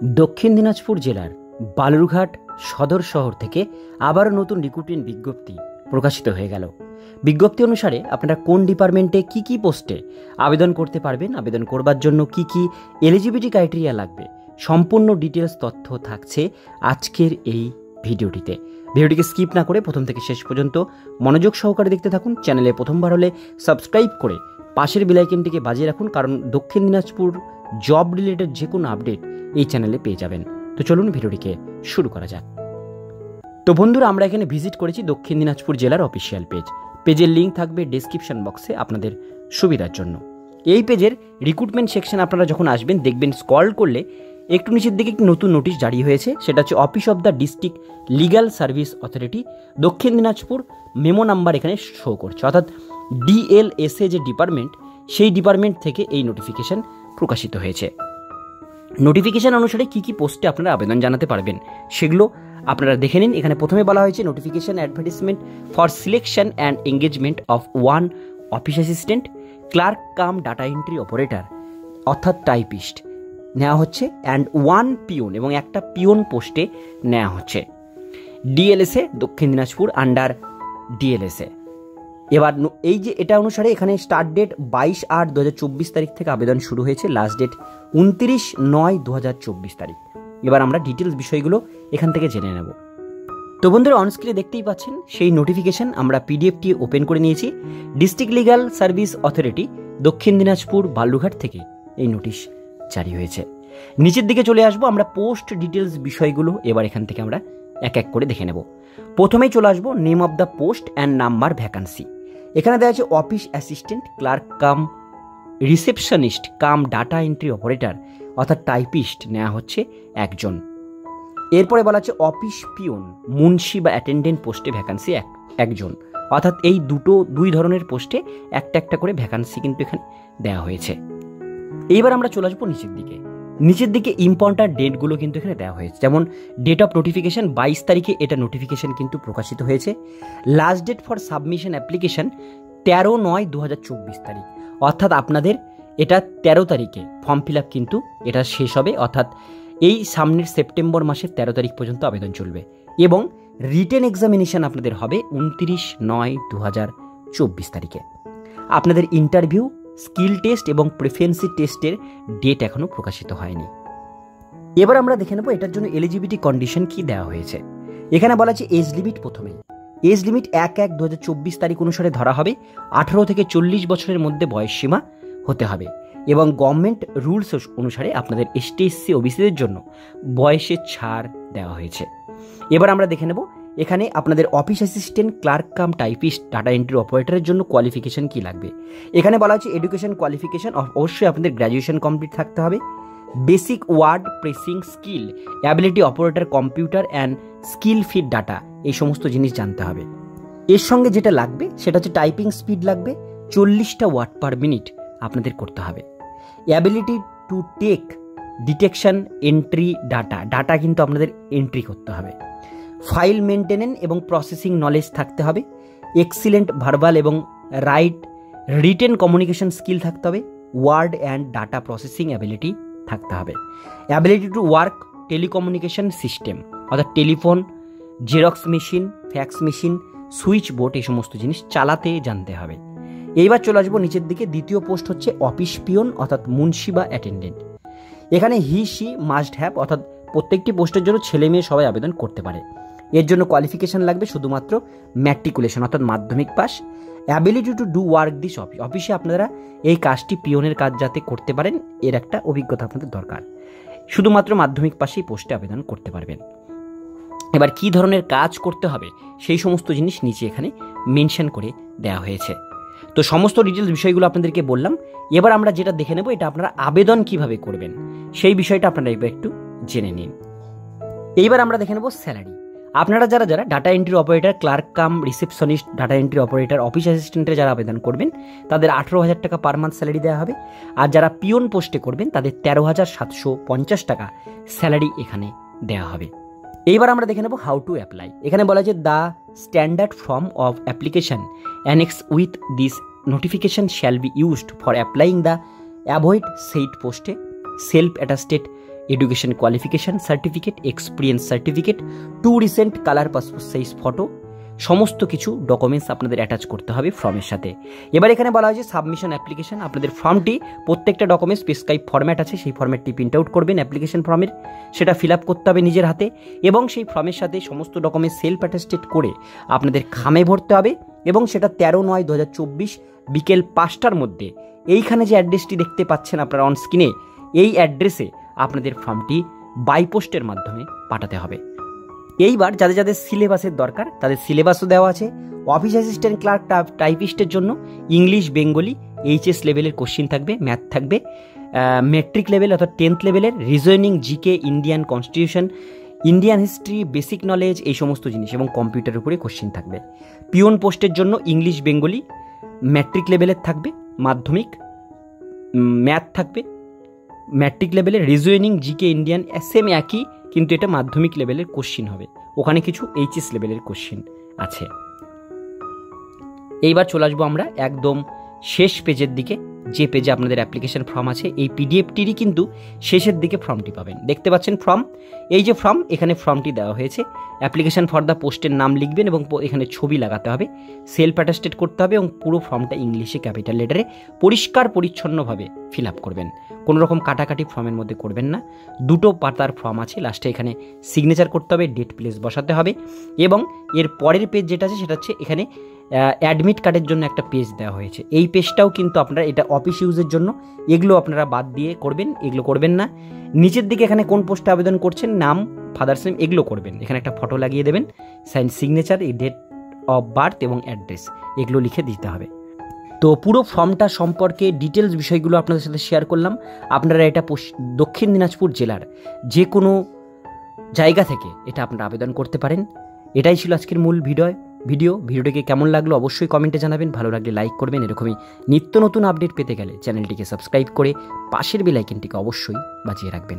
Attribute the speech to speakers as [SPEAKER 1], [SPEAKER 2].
[SPEAKER 1] দক্ষিণ দিনাজপুর জেলার বালুরঘাট সদর শহর থেকে আবারও নতুন রিক্রুটমেন্ট বিজ্ঞপ্তি প্রকাশিত হয়ে গেল। বিজ্ঞপ্তি অনুসারে আপনারা কোন ডিপার্টমেন্টে কি কি পোস্টে আবেদন করতে পারবেন, আবেদন করবার জন্য কি কি এলিজিবিলিটি ক্রাইটেরিয়া লাগবে, সম্পূর্ণ ডিটেলস তথ্য থাকছে আজকের এই ভিডিওটিতে। ভিডিওটিকে স্কিপ না করে প্রথম থেকে শেষ পর্যন্ত মনোযোগ সহকারে দেখতে থাকুন। চ্যানেলে প্রথমবার হলে সাবস্ক্রাইব করে পাশের বেল আইকনটিকে বাজিয়ে রাখুন, কারণ দক্ষিণ দিনাজপুর জব রিলেটেড যে কোনো আপডেট এই চ্যানেলে পেয়ে যাবেন। তো চলুন ভিডিওটিকে শুরু করা যাক। তো বন্ধুরা, আমরা এখানে ভিজিট করেছি দক্ষিণ দিনাজপুর জেলার অফিসিয়াল পেজের লিঙ্ক থাকবে ডেসক্রিপশন বক্সে আপনাদের সুবিধার জন্য। এই পেজের রিক্রুটমেন্ট সেকশন আপনারা যখন আসবেন দেখবেন স্ক্রল করলে একটু নিচের দিকে একটি নতুন নোটিশ জারি হয়েছে। সেটা হচ্ছে office of the district legal service authority দক্ষিণ দিনাজপুর, মেমো নাম্বার এখানে শো করছে, অর্থাৎ ডিএলএসএ যে ডিপার্টমেন্ট, সেই ডিপার্টমেন্ট থেকে এই নোটিফিকেশন প্রকাশিত হয়েছে। নোটিফিকেশন অনুসারে কি কি পোস্টে আপনারা আবেদন জানাতে পারবেন সেগুলো আপনারা দেখে নিন। এখানে প্রথমে বলা হয়েছে notification advertisement for selection and engagement of 1 office assistant, clerk cum data entry operator অর্থাৎ টাইপিস্ট নেওয়া হচ্ছে, অ্যান্ড 1 পিওন এবং একটা পিওন পোস্টে নেওয়া হচ্ছে। ডিএলএসএ দক্ষিণ দিনাজপুর আন্ডার ডিএলএসএ। এবার এই যে এটা অনুসারে এখানে স্টার্ট ডেট 22/8/2024 তারিখ থেকে আবেদন শুরু হয়েছে, লাস্ট ডেট 29/9/2024 তারিখ। এবার আমরা ডিটেলস বিষয়গুলো এখান থেকে জেনে নেব। তো বন্ধুরা, অনস্ক্রিনে দেখতেই পাচ্ছেন সেই নোটিফিকেশন আমরা পিডিএফটি ওপেন করে নিয়েছি। ডিস্ট্রিক্ট লিগ্যাল সার্ভিস অথরিটি দক্ষিণ দিনাজপুর বালুরঘাট থেকে এই নোটিশ জারি হয়েছে। নিচের দিকে চলে আসবো আমরা, পোস্ট ডিটেলস বিষয়গুলো এবার এখান থেকে আমরা এক এক করে দেখে নেব। প্রথমেই চলে আসবো name of the post and number vacancy. এখানে দেওয়া আছে office assistant, clerk cum receptionist cum data entry operator অর্থাৎ টাইপিস্ট নেওয়া হচ্ছে একজন। এরপরে বলা আছে অফিস পিওন, মুন্সি বা অ্যাটেন্ডেন্ট পোস্টে ভ্যাকান্সি একজন, অর্থাৎ এই দুই ধরনের পোস্টে একটা একটা করে ভ্যাকান্সি কিন্তু এখানে দেওয়া হয়েছে। এইবার আমরা চলে আসবো নিচের দিকে ইম্পর্ট্যান্ট ডেটগুলো কিন্তু এখানে দেওয়া হয়েছে। যেমন ডেট অফ নোটিফিকেশন 22 তারিখে এটা নোটিফিকেশন কিন্তু প্রকাশিত হয়েছে। Last date for submission application 13/9/2024 তারিখ, অর্থাৎ আপনাদের এটা 13 তারিখে ফর্ম ফিল আপ কিন্তু এটা শেষ হবে, অর্থাৎ এই সামনের সেপ্টেম্বর মাসের 13 তারিখ পর্যন্ত আবেদন চলবে। এবং রিটেন এক্সামিনেশন আপনাদের হবে 29/9/2024 তারিখে। আপনাদের ইন্টারভিউ, স্কিল টেস্ট এবং প্রেফারেন্সি টেস্টের ডেট এখনও প্রকাশিত হয়নি। এবার আমরা দেখে নেব এটার জন্য এলিজিবিলিটি কন্ডিশন কি দেওয়া হয়েছে। এখানে বলা আছে এজ লিমিট। প্রথমে এজ লিমিট 1/1/2024 তারিখ অনুসারে ধরা হবে 18 থেকে 40 বছরের মধ্যে বয়স সীমা হতে হবে, এবং গভর্নমেন্ট রুলস অনুসারে আপনাদের ST/SC ওবিসিদের জন্য বয়সের ছাড় দেওয়া হয়েছে। এবার আমরা দেখে নেব এখানে আপনাদের office assistant, clerk cum typist, data entry অপারেটরের জন্য কোয়ালিফিকেশন কি লাগবে। এখানে বলা হচ্ছে এডুকেশন কোয়ালিফিকেশন অবশ্যই আপনাদের গ্র্যাজুয়েশন কমপ্লিট থাকতে হবে। Basic word pressing skill, ability operator computer and skill feed data, এই সমস্ত জিনিস জানতে হবে। এর সঙ্গে যেটা লাগবে সেটা হচ্ছে টাইপিং স্পিড লাগবে 40টা ওয়ার্ড পার মিনিট আপনাদের করতে হবে। Ability to take detection entry data কিন্তু আপনাদের এন্ট্রি করতে হবে। ফাইল মেনটেনেন্স এবং প্রসেসিং নলেজ থাকতে হবে। এক্সিলেন্ট ভার্বাল এবং রিটেন কমিউনিকেশন স্কিল থাকতে হবে। Word and data processing ability থাকতে হবে। Ability to work telecommunication system অর্থাৎ telephone, xerox machine, fax machine, switchboard, এই সমস্ত জিনিস চালাতে জানতে হবে। এইবার চলে আসবো নিচের দিকে। দ্বিতীয় পোস্ট হচ্ছে অফিস পিওন অর্থাৎ মুন্সি বা অ্যাটেন্ডেন্ট। এখানে হি মাস্ট হ্যাভ, অর্থাৎ প্রত্যেকটি পোস্টের জন্য ছেলে মেয়ে সবাই আবেদন করতে পারে। এর জন্য কোয়ালিফিকেশন লাগবে শুধুমাত্র ম্যাট্রিকুলেশন অর্থাৎ মাধ্যমিক pass. Ability to do work this অফিসে আপনারা এই কাজটি পিওনের কাজ যাতে করতে পারেন এর একটা অভিজ্ঞতা আপনাদের দরকার। শুধুমাত্র মাধ্যমিক পাশেই পোস্টে আবেদন করতে পারবেন। এবার কি ধরনের কাজ করতে হবে সেই সমস্ত জিনিস নিচে এখানে মেনশন করে দেওয়া হয়েছে। তো সমস্ত ডিটেলস বিষয়গুলো আপনাদেরকে বললাম। এবার আমরা যেটা দেখে নেব এটা আপনারা আবেদন কিভাবে করবেন সেই বিষয়টা আপনারা এবার একটু জেনে নিন। এইবার আমরা দেখে নেব স্যালারি। আপনারা যারা data entry operator, clerk cum receptionist, data entry operator, office অ্যাসিস্ট্যান্টে যারা আবেদন করবেন তাদের 18,000 টাকা পার মান্থ স্যালারি দেওয়া হবে। আর যারা পিওন পোস্টে করবেন তাদের 13,750 টাকা স্যালারি এখানে দেওয়া হবে। এইবার আমরা দেখে নেব হাউ টু অ্যাপ্লাই। এখানে বলা যে the standard form of application annex with this notification shall be used for applying the above said পোস্টে self attested education qualification certificate, experience certificate, 2 recent colour passport size photo, সমস্ত কিছু documents আপনাদের attach করতে হবে ফর্মের সাথে। এবার এখানে বলা হয় যে সাবমিশন অ্যাপ্লিকেশন, আপনাদের ফর্মটি প্রত্যেকটা ডকুমেন্টস প্রেসক্রাইব ফরম্যাট আছে, সেই ফরম্যাটটি প্রিন্ট আউট করবেন অ্যাপ্লিকেশন ফর্মের, সেটা ফিল আপ করতে হবে নিজের হাতে এবং সেই ফর্মের সাথে সমস্ত ডকুমেন্টস সেলফ অ্যাটেস্টেড করে আপনাদের খামে ভরতে হবে এবং সেটা 13/9/2024 বিকেল 5টার মধ্যে এইখানে যে অ্যাড্রেসটি দেখতে পাচ্ছেন আপনারা অন স্ক্রিনে, এই অ্যাড্রেসে আপনাদের ফর্মটি বাই পোস্টের মাধ্যমে পাঠাতে হবে। এইবার যাদের যাদের সিলেবাসের দরকার তাদের সিলেবাসও দেওয়া আছে। অফিস অ্যাসিস্ট্যান্ট ক্লার্ক টাইপিস্টের জন্য ইংলিশ বেঙ্গলি এইচএস লেভেলের কোশ্চিন থাকবে, ম্যাথ থাকবে, মেট্রিক লেভেল অর্থাৎ 10th লেভেলের, reasoning, GK, Indian constitution, Indian history, basic knowledge, এই সমস্ত জিনিস এবং কম্পিউটারের উপরে কোশ্চিন থাকবে। পিওন পোস্টের জন্য ইংলিশ বেঙ্গলি ম্যাট্রিক লেভেলের থাকবে, মাধ্যমিক ম্যাথ থাকবে ম্যাট্রিক লেভেলের, রিজনিং, জিকে, ইন্ডিয়ান সেম একই, কিন্তু এটা মাধ্যমিক লেভেলের কোশ্চিন হবে, ওখানে কিছু এইচএস লেভেলের কোশ্চিন আছে। এইবার চলে আসবো আমরা একদম শেষ পেজের দিকে, যে পেজে আপনাদের অ্যাপ্লিকেশন ফর্ম আছে। এই পিডিএফটিরই কিন্তু শেষের দিকে ফর্মটি পাবেন, দেখতে পাচ্ছেন ফর্ম, এই যে ফর্ম, এখানে ফর্মটি দেওয়া হয়েছে। অ্যাপ্লিকেশন ফর দ্য পোস্টের নাম লিখবেন এবং এখানে ছবি লাগাতে হবে, সেলফ অ্যাটেস্টেড করতে হবে এবং পুরো ফর্মটা ইংলিশে ক্যাপিটাল লেটারে পরিষ্কার পরিচ্ছন্নভাবে ফিল আপ করবেন, কোনো রকম কাটাকাটি ফর্মের মধ্যে করবেন না। 2টো পাতার ফর্ম আছে, লাস্টে এখানে সিগনেচার করতে হবে, ডেট প্লেস বসাতে হবে এবং এর পরের পেজ যেটা আছে সেটা হচ্ছে এখানে অ্যাডমিট কার্ডের জন্য একটা পেজ দেওয়া হয়েছে। এই পেজটাও কিন্তু আপনারা, এটা অফিস ইউজের জন্য, এগুলো আপনারা বাদ দিয়ে করবেন, এগুলো করবেন না। নিচের দিকে এখানে কোন পোস্টে আবেদন করছেন, নাম, ফাদার্স নেম, এগুলো করবেন, এখানে একটা ফটো লাগিয়ে দেবেন, সাইন সিগনেচার, এই ডেট অফ বার্থ এবং অ্যাড্রেস এগুলো লিখে দিতে হবে। তো পুরো ফর্মটা সম্পর্কে ডিটেলস বিষয়গুলো আপনাদের সাথে শেয়ার করলাম। আপনারা এটা দক্ষিণ দিনাজপুর জেলার যে কোনো জায়গা থেকে এটা আপনারা আবেদন করতে পারেন। এটাই ছিল আজকের মূল ভিডিওটিকে কেমন লাগলো অবশ্যই কমেন্টে জানাবেন, ভালো লাগলে লাইক করবেন। এরকমই নিত্য নতুন আপডেট পেতে গেলে চ্যানেলটিকে সাবস্ক্রাইব করে পাশের বেল আইকনটিকে অবশ্যই বাজিয়ে রাখবেন।